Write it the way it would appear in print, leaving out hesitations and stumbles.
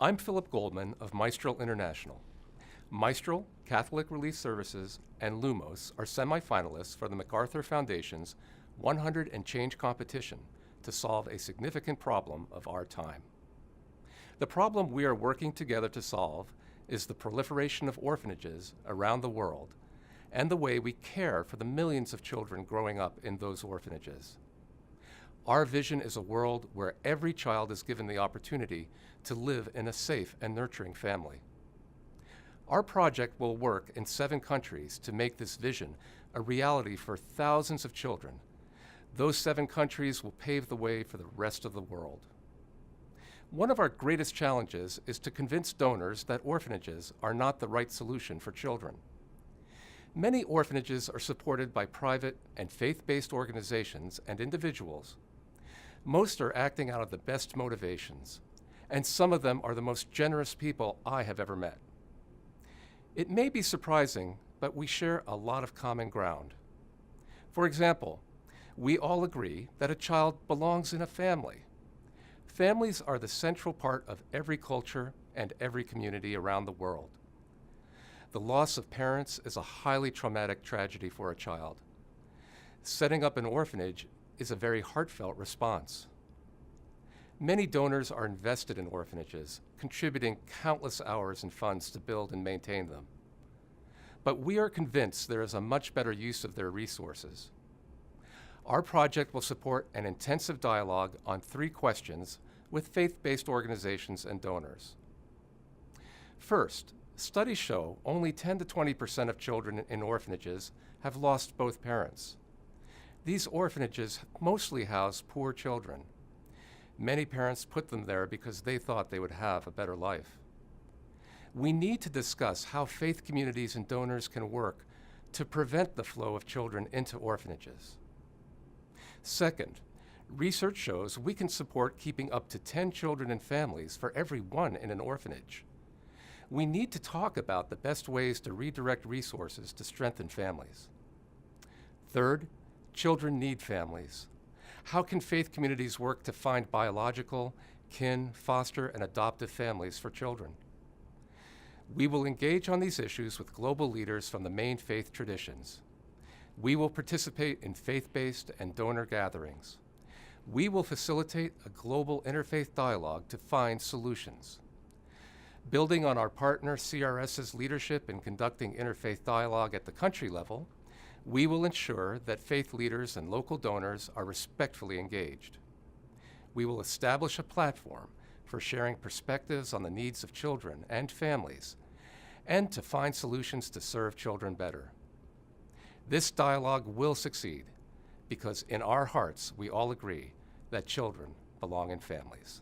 I'm Philip Goldman of Maestral International. Maestral, Catholic Relief Services, and Lumos are semifinalists for the MacArthur Foundation's 100 and Change competition to solve a significant problem of our time. The problem we are working together to solve is the proliferation of orphanages around the world and the way we care for the millions of children growing up in those orphanages. Our vision is a world where every child is given the opportunity to live in a safe and nurturing family. Our project will work in 7 countries to make this vision a reality for thousands of children. Those 7 countries will pave the way for the rest of the world. One of our greatest challenges is to convince donors that orphanages are not the right solution for children. Many orphanages are supported by private and faith-based organizations and individuals. Most are acting out of the best motivations, and some of them are the most generous people I have ever met. It may be surprising, but we share a lot of common ground. For example, we all agree that a child belongs in a family. Families are the central part of every culture and every community around the world. The loss of parents is a highly traumatic tragedy for a child. Setting up an orphanage is a very heartfelt response. Many donors are invested in orphanages, contributing countless hours and funds to build and maintain them. But we are convinced there is a much better use of their resources. Our project will support an intensive dialogue on 3 questions with faith-based organizations and donors. First, studies show only 10 to 20% of children in orphanages have lost both parents. These orphanages mostly house poor children. Many parents put them there because they thought they would have a better life. We need to discuss how faith communities and donors can work to prevent the flow of children into orphanages. Second, research shows we can support keeping up to 10 children and families for every one in an orphanage. We need to talk about the best ways to redirect resources to strengthen families. Third, children need families. How can faith communities work to find biological, kin, foster, and adoptive families for children? We will engage on these issues with global leaders from the main faith traditions. We will participate in faith-based and donor gatherings. We will facilitate a global interfaith dialogue to find solutions. Building on our partner CRS's leadership in conducting interfaith dialogue at the country level, we will ensure that faith leaders and local donors are respectfully engaged. We will establish a platform for sharing perspectives on the needs of children and families, and to find solutions to serve children better. This dialogue will succeed because in our hearts we all agree that children belong in families.